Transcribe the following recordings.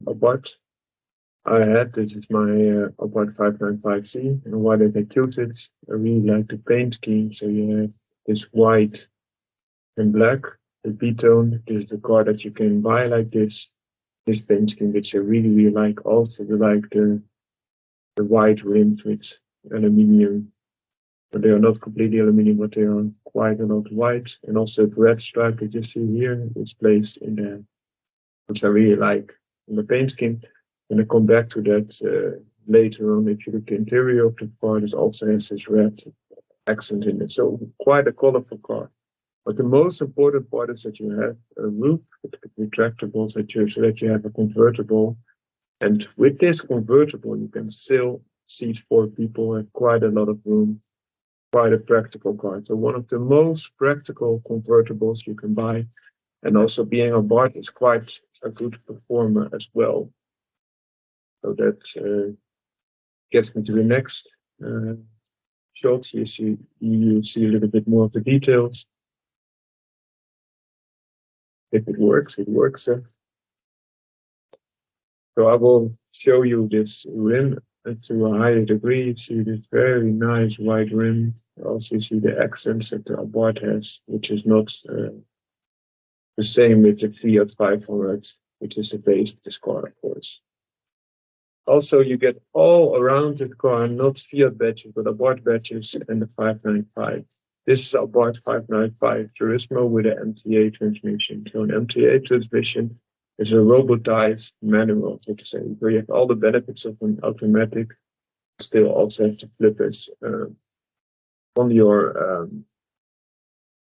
Abarth I had. This is my Abarth 595C, and why did I choose it? I really like the paint scheme. So you have this white and black, the B-tone. This is a car that you can buy like this paint scheme, which I really like. Also, I like the white rims with aluminium. But they are not completely aluminium, but they are quite a lot white. And also the red stripe that you see here is placed in there, which I really like in the paint scheme. And I come back to that later on. If you look at the interior of the car, it also has this red accent in it. So quite a colorful car. But the most important part is that you have a roof with retractable, so that you have a convertible. And with this convertible, you can still seat 4 people and quite a lot of room. Quite a practical car. So one of the most practical convertibles you can buy. And also being a Abarth is quite a good performer as well. So that gets me to the next shot. You see a little bit more of the details. If it works, it works. So I will show you this rim to a higher degree. You see this very nice white rim. Also, you see the accents that the Abarth has, which is not the same with the Fiat 500, which is the base of this car, of course. Also, you get all around the car, not Fiat badges, but Abarth badges and the 595. This is Abarth 595 Turismo with an MTA transmission. So an MTA transmission is a robotized manual, so to say. So you have all the benefits of an automatic, still also have to flip this on your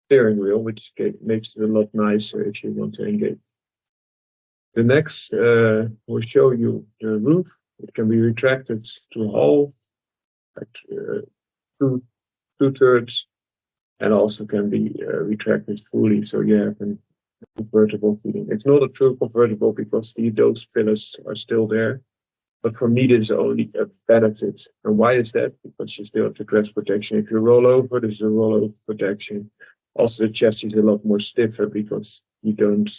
steering wheel, which makes it a lot nicer if you want to engage. The next will show you the roof. It can be retracted to half, two-thirds, and also can be retracted fully, so you have a convertible feeling. It's not a true convertible because those pillars are still there. But for me, this is only a benefit. And why is that? Because you still have the crash protection. If you roll over, there's a rollover protection. Also, the chassis is a lot more stiffer because you don't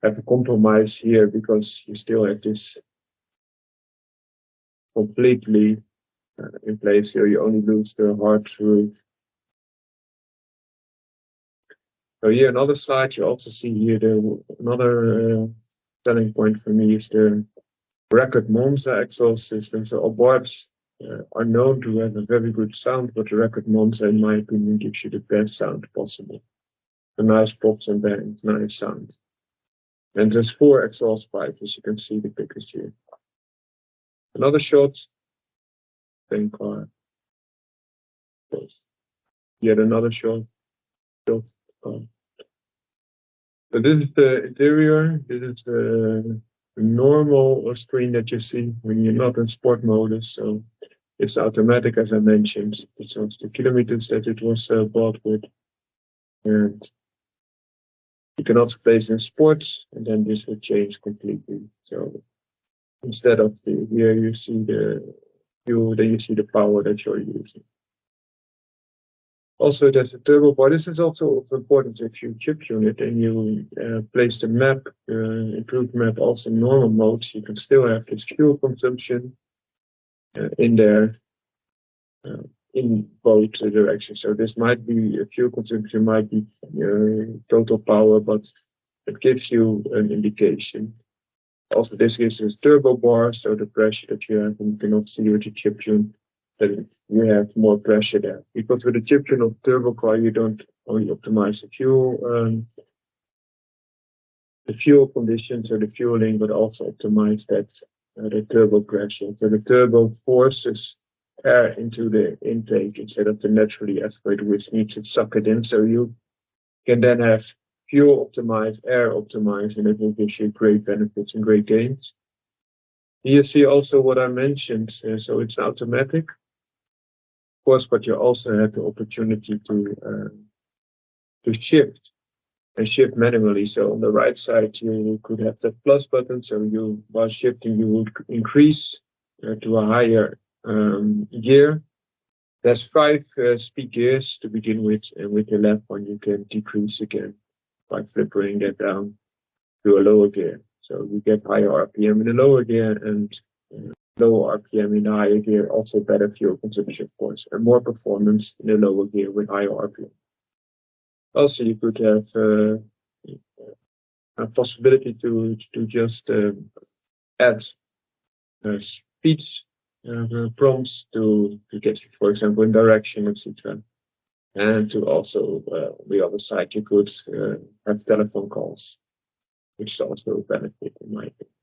have a compromise here because you still have this completely in place here. You only lose the hard roof. So here, another slide, you also see here another selling point for me is the Record Monza exhaust system. So Abarths are known to have a very good sound, but the Record Monza, in my opinion, gives you the best sound possible. The nice pops and bangs, nice sound. And there's 4 exhaust pipes, as you can see the pictures here. Another shot, same car. Yet another shot. So this is the interior. This is the normal screen that you see when you're not in sport mode. So it's automatic, as I mentioned. It shows the kilometers that it was bought with. And you can also place in sports, and then this will change completely. So instead of here you see the fuel, then you see the power that you're using. Also, there's a turbo bar. This is also of importance if you chip unit and you place the map, improved map, also in normal mode. You can still have this fuel consumption in there in both directions. So this might be fuel consumption, might be total power, but it gives you an indication. Also, this gives us turbo bar, so the pressure that you have, and you cannot see with the chip tune. That you have more pressure there. Because with the chip tune of turbo car, you don't only optimize the fuel conditions or the fueling, but also optimize that the turbo pressure. So the turbo forces air into the intake instead of the naturally aspirated, which needs to suck it in. So you can then have fuel optimized, air optimized, and it will give you great benefits and great gains. Here you see also what I mentioned. So it's automatic. Course, but you also have the opportunity to shift and shift manually. So on the right side, you could have the plus button. So you, while shifting, you would increase to a higher gear. There's 5 speed gears to begin with, and with the left one, you can decrease again by flipping that down to a lower gear. So you get higher RPM in the lower gear and lower RPM in the higher gear, also better fuel consumption, of course, and more performance in the lower gear with higher RPM. Also, you could have a possibility to just add speech prompts to get you, for example, in direction, etc. And to also, on the other side, you could have telephone calls, which is also a benefit in my opinion.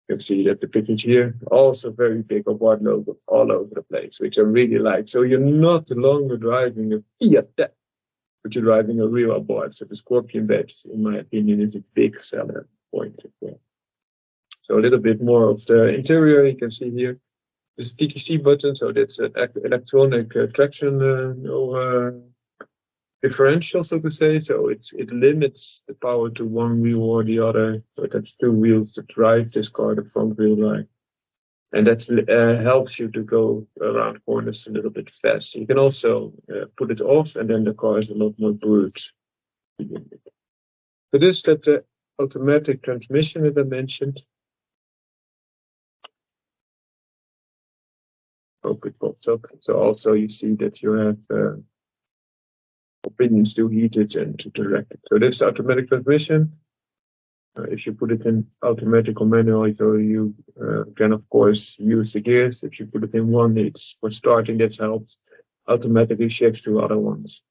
You can see that the pictures here also very big Abarth logo all over the place, which I really like. So you're not longer driving a Fiat Tech, but you're driving a real Abarth. So the Scorpion badge, in my opinion, is a big seller point as well. So a little bit more of the interior you can see here. This TTC button, so that's an electronic traction differential, so to say. So it limits the power to one wheel or the other. So that's two wheels that drive this car, the front wheel drive. And that helps you to go around corners a little bit faster. You can also put it off, and then the car is a lot more brute. So this is that automatic transmission that I mentioned. Hope it pops up. So also you see that you have opinions to heat it and to direct it. So this is the automatic transmission. If you put it in automatic or manual, so you can of course use the gears. If you put it in one, it's for starting, that helps. Automatically shifts to other ones.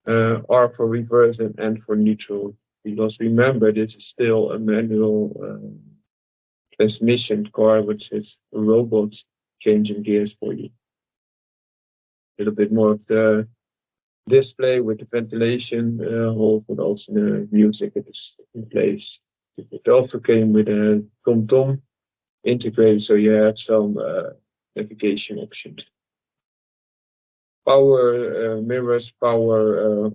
R for reverse and N for neutral. Because remember, this is still a manual transmission car, which is a robot changing gears for you. A little bit more of the display with the ventilation hole, but also the music that is in place. It also came with a TomTom integrated, so you have some navigation options. Power mirrors, power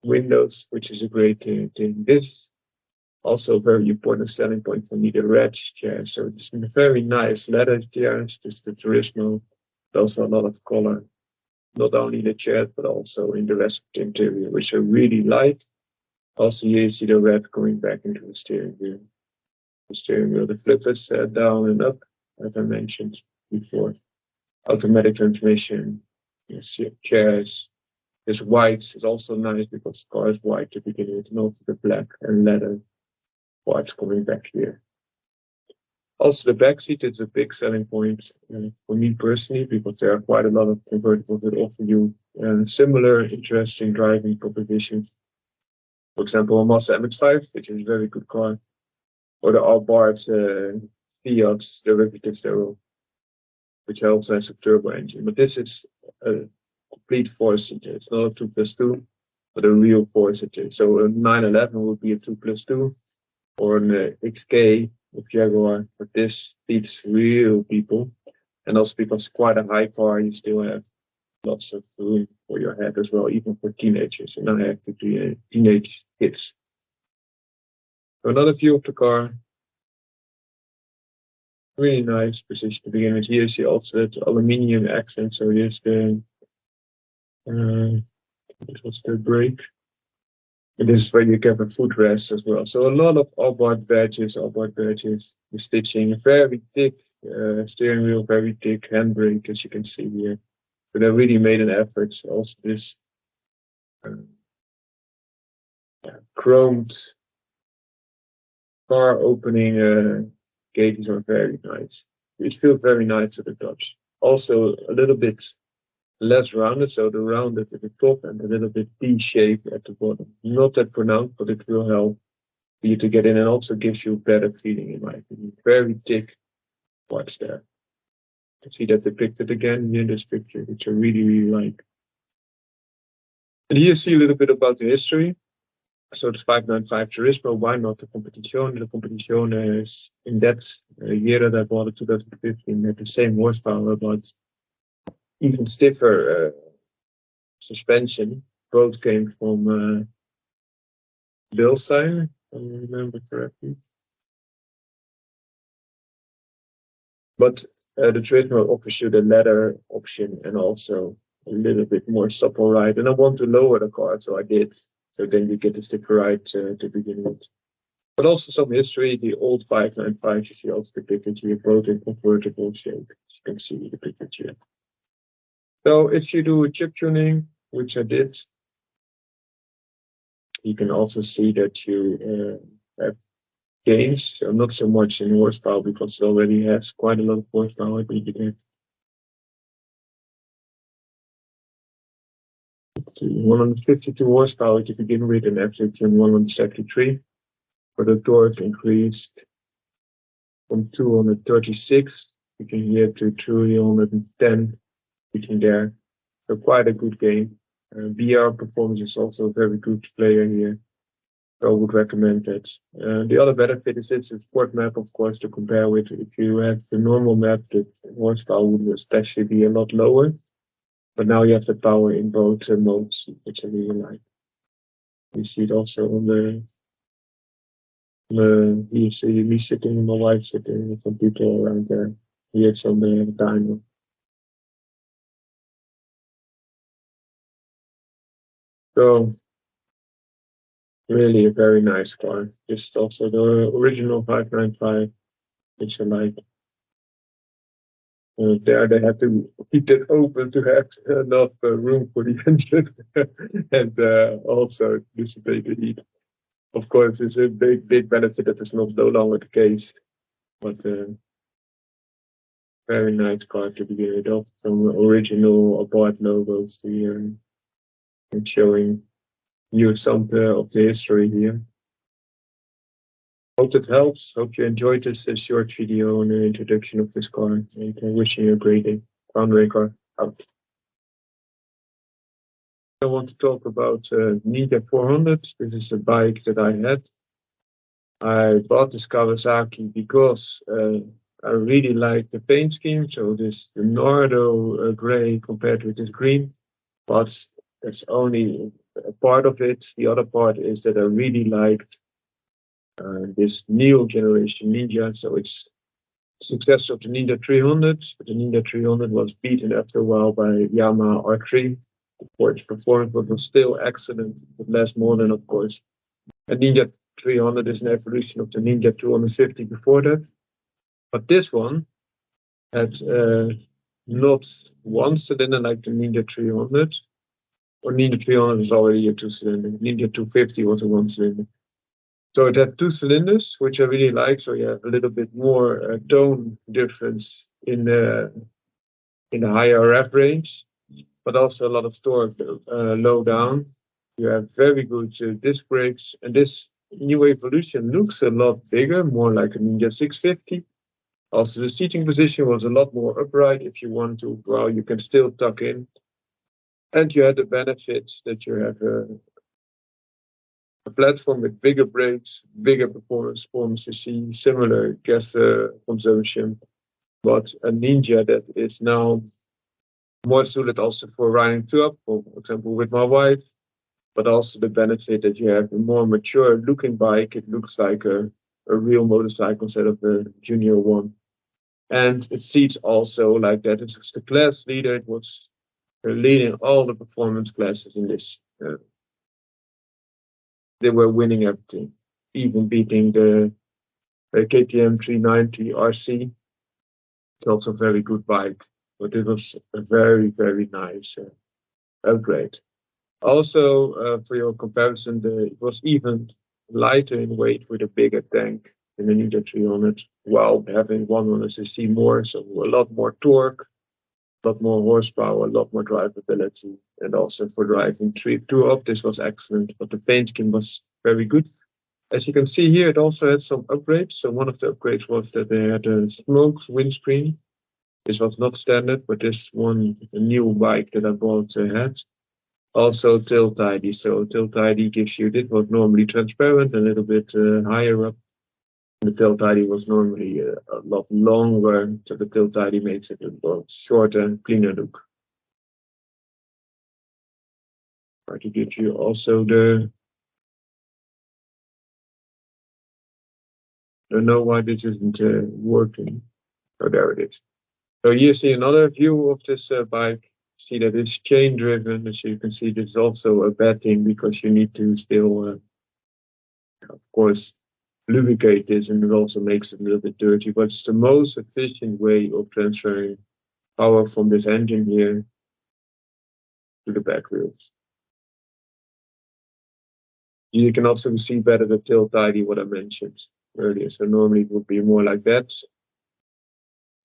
windows, which is a great thing. This also a very important selling point for me, the red chair. So it's a very nice leather chair. It's just the Turismo. Also a lot of color, not only the chair, but also in the rest of the interior, which I really like. Also, here you see the red going back into the steering wheel. The steering wheel, the flip is down and up, as I mentioned before. Automatic transmission, yes, chairs. This white is also nice because the car is white to begin with, and also the black and leather parts coming back here. Also, the back seat is a big selling point for me personally, because there are quite a lot of convertibles that offer you similar interesting driving propositions. For example, a Mazda MX-5, which is a very good car, or the Abarth Fiat derivative thereof, which also has a turbo engine. But this is a complete four-seater. It's not a 2+2, but a real four-seater. So a 911 would be a 2+2, or an XK of Jaguar. But this feeds real people, and also because it's quite a high car, you still have lots of room for your head as well, even for teenagers, and I have to teenage kids. So another view of the car, really nice position to begin with. Here you see also that aluminium accent. So here's the this was the brake, and this is where you get a footrest as well. So a lot of Abarth badges, the stitching, very thick steering wheel, very thick handbrake, as you can see here. But I really made an effort. Also, this chromed car opening gauges are very nice. It feels very nice to the touch. Also, a little bit less rounded, so the rounded at the top and a little bit D-shaped at the bottom. Not that pronounced, but it will help for you to get in, and also gives you a better feeling, in my opinion. Very thick parts there. You can see that depicted again here in this picture, which I really, really like. And here you see a little bit about the history. So it's 595 Turismo. Why not the Competizione? The Competizione is in that year that I bought it, 2015, had the same horsepower, but even stiffer suspension. Both came from Bilstein, if I remember correctly. But the Turismo offers you the leather option and also a little bit more supple ride. And I want to lower the car, so I did. So then you get the sticker right to begin with. But also some history. The old 595, you see also depicted here, both in convertible shape. You can see depicted here. So if you do a chip tuning, which I did, you can also see that you have gains. So not so much in horsepower because it already has quite a lot of horsepower. I think it has 152 horsepower to begin with, and actually 173. But the torque increased from 236 between here to 310 between there. So quite a good game. VR performance is also a very good player here. So I would recommend it. The other benefit is it's a sport map, of course, to compare with. If you have the normal map, the horsepower would especially be a lot lower. But now you have the power in both modes, which I really like. You see it also on you see me sitting, my wife sitting, some people around there. Here it's on the dyno. So really a very nice car. This is also the original 595, which I like. There they had to keep it open to have enough room for the engine and also dissipate the heat. Of course, it's a big benefit that is not no longer the case, but very nice car to begin with. Also some original Abarth logos here and showing you some of the history here. Hope it helps. Hope you enjoyed this short video on the introduction of this car. And wishing you a great day. Foundry car out. I want to talk about Ninja 400. This is a bike that I had. I bought this Kawasaki because I really like the paint scheme. So this the Nardo gray compared with this green, but that's only a part of it. The other part is that I really liked this new generation Ninja. So it's success of the Ninja 300. But the Ninja 300 was beaten after a while by Yamaha R3 for its performance, but was still excellent, but less modern, of course. And Ninja 300 is an evolution of the Ninja 250 before that. But this one had not one cylinder like the Ninja 300, or Ninja 300 is already a two cylinder. Ninja 250 was a one cylinder. So it had two cylinders, which I really like. So you have a little bit more tone difference in the higher rev range, but also a lot of torque low down. You have very good disc brakes, and this new evolution looks a lot bigger, more like a Ninja 650. Also, the seating position was a lot more upright. If you want to, well, you can still tuck in. And you had the benefits that you have a platform with bigger brakes, bigger performance CC, similar gas consumption, but a Ninja that is now more suited also for riding two up, for example, with my wife, but also the benefit that you have a more mature looking bike. It looks like a real motorcycle instead of a junior one. And it seats also like that. It's the class leader. It was leading all the performance classes in this. They were winning everything, even beating the KTM 390 RC. It's also a very good bike, but it was a very, very nice upgrade. Also, for your comparison, it was even lighter in weight with a bigger tank in the Ninja 300, while having 100cc more, so a lot more torque, a lot more horsepower, a lot more drivability, and also for driving two up, this was excellent. But the paint scheme was very good. As you can see here, it also had some upgrades. So one of the upgrades was that they had a smoke windscreen. This was not standard, but this one, a new bike that I bought, had. Also tilt ID. So tilt ID gives you, this was normally transparent, a little bit higher up. The tilt ID was normally a lot longer, so the tilt ID makes it a lot shorter and cleaner look. Try to give you also I don't know why this isn't working. Oh, there it is. So you see another view of this bike. see that it's chain driven. As you can see, this is also a bad thing because you need to still, of course, lubricate this, and it also makes it a little bit dirty. But it's the most efficient way of transferring power from this engine here to the back wheels. You can also see better the tilt tidy, what I mentioned earlier. So normally it would be more like that.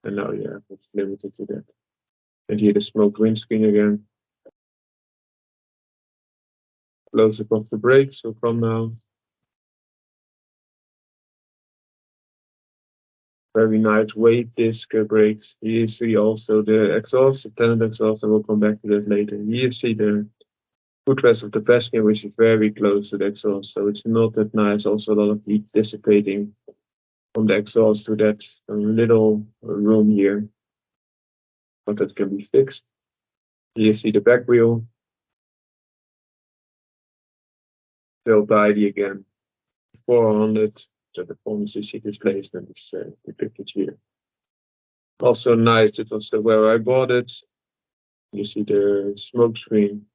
And now, yeah, it's limited to that. And here the smoke windscreen again. Close up of the brakes. So from now, very nice weight disc brakes. Here you see also the exhaust, the tenant exhaust. I will come back to that later. Here you see the footrest of the passenger, which is very close to the exhaust. So it's not that nice. Also a lot of heat dissipating from the exhaust to that little room here. But that can be fixed. Here you see the back wheel. Still tidy again. 400. So the 400cc displacement is depicted here. Also nice. It was where I bought it. You see the smoke screen.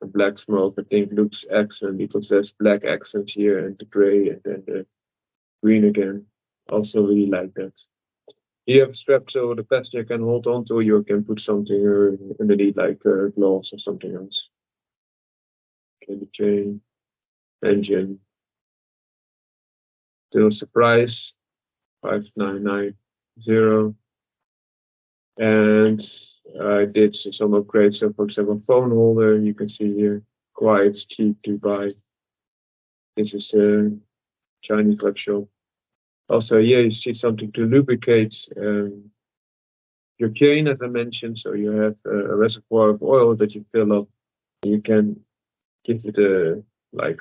The black smoke, I think, looks excellent because there's black accents here and the gray and then the green again. Also really like that. You have a strap so the passenger can hold on to, you can put something underneath like gloves or something else. Okay, the chain, engine. Still surprise, 5990. And I did some upgrades. So for example, phone holder, you can see here, quite cheap to buy. This is a Chinese club shop. Also, here you see something to lubricate your chain, as I mentioned. So you have a reservoir of oil that you fill up. You can give it a like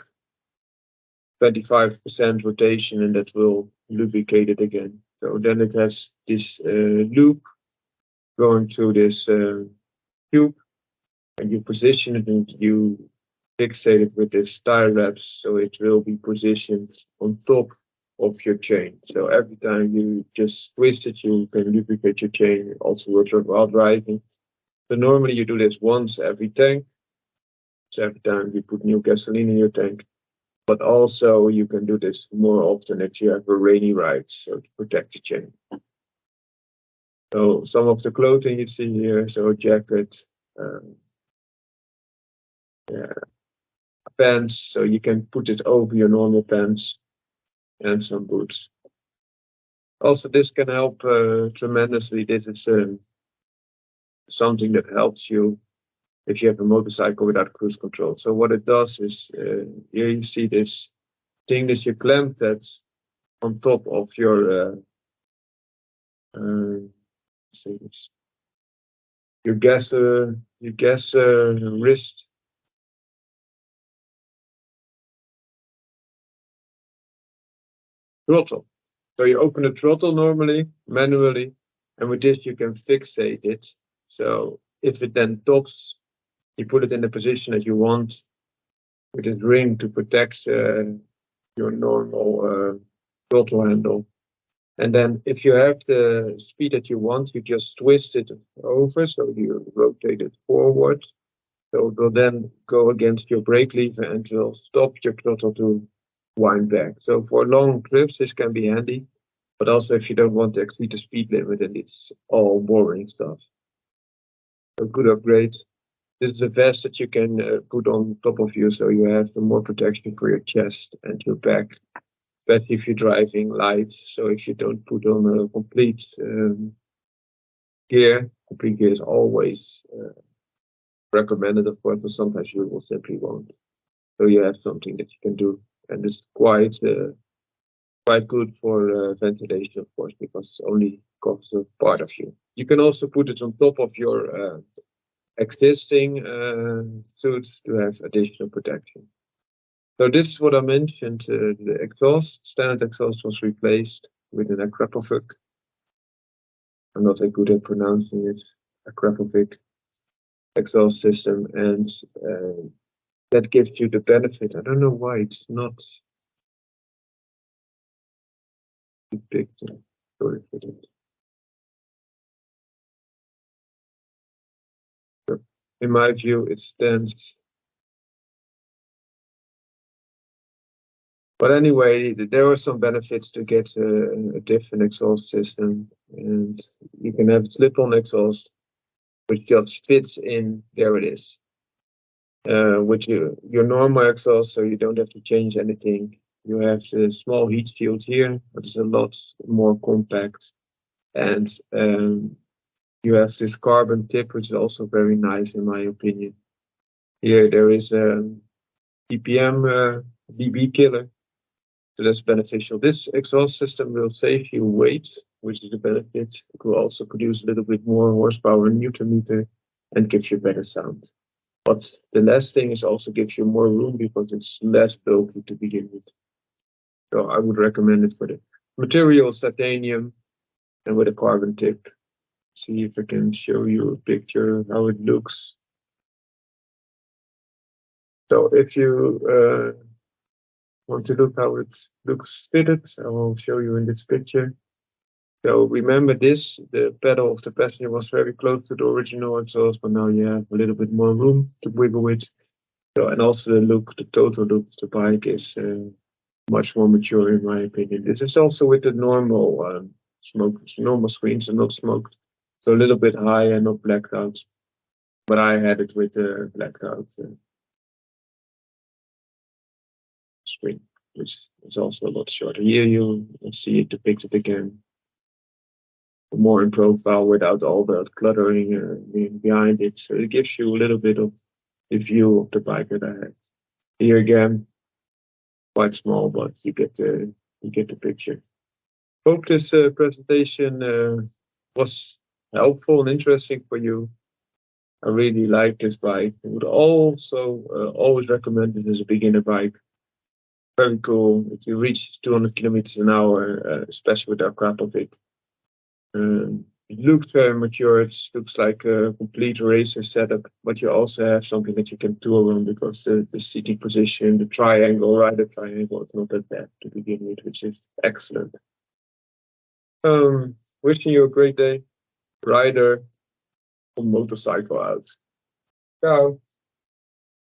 25% rotation, and that will lubricate it again. So then it has this loop going through this tube, and you position it and you fixate it with this tire wraps, so it will be positioned on top of your chain. So every time you just twist it, you can lubricate your chain. Also works while driving. So normally you do this once every tank. So every time you put new gasoline in your tank. But also you can do this more often if you have a rainy ride, so to protect the chain. So some of the clothing you see here, so a jacket, yeah, pants, so you can put it over your normal pants, and some boots. Also, this can help tremendously. This is something that helps you if you have a motorcycle without cruise control. So what it does is, here you see this thing that you clamp that on top of your your gas wrist. Throttle. So you open the throttle normally, manually, and with this you can fixate it. So if it then tops, you put it in the position that you want with this ring to protect your normal throttle handle. And then if you have the speed that you want, you just twist it over, so you rotate it forward. So it will then go against your brake lever and will stop your throttle to wind back. So for long trips, this can be handy. But also if you don't want to exceed the speed limit, then it's all boring stuff. So good upgrade. This is a vest that you can put on top of you, so you have more protection for your chest and your back, especially if you're driving light. So if you don't put on a complete gear is always recommended, of course, but sometimes you will simply won't. So you have something that you can do, and it's quite good for ventilation, of course, because it only covers a part of you. You can also put it on top of your existing suits to have additional protection. So this is what I mentioned. The exhaust, standard exhaust, was replaced with an Akrapovic. I'm not that good at pronouncing it. Akrapovic exhaust system, and that gives you the benefit. I don't know why it's not depicted. Sorry for that. in my view, it stands. But anyway, there are some benefits to get a different exhaust system, and you can have slip-on exhaust, which just fits in. There it is. With your normal exhaust, so you don't have to change anything. You have the small heat shield here, but it's a lot more compact, and you have this carbon tip, which is also very nice in my opinion. Here there is a ppm dB killer, so that's beneficial. This exhaust system will save you weight, which is a benefit. It will also produce a little bit more horsepower in Newton meter and give you better sound. But the last thing is also gives you more room because it's less bulky to begin with. So I would recommend it for the material titanium and with a carbon tip. See if I can show you a picture how it looks. So if you want to look how it looks fitted, I will show you in this picture. So remember this, the pedal of the passenger was very close to the original exhaust, but now you have a little bit more room to wiggle with. So, and also the look, the total look of the bike is much more mature in my opinion. This is also with the normal normal screens and not smoked. So a little bit high and not blacked out. But I had it with the blacked out screen, which is also a lot shorter. Here you see it depicted again, more in profile without all the cluttering behind it. So it gives you a little bit of the view of the bike that I had. Here again, quite small, but you get the picture. Hope this presentation was helpful and interesting for you. I really like this bike. I would also always recommend it as a beginner bike. Very cool. If you reach 200 kilometers an hour, especially with the crap of it. It looks very mature. It looks like a complete racer setup, but you also have something that you can tour on because the seating position, the triangle, rider triangle, is not that bad to begin with, which is excellent. Wishing you a great day. Rider on motorcycle out. Ciao.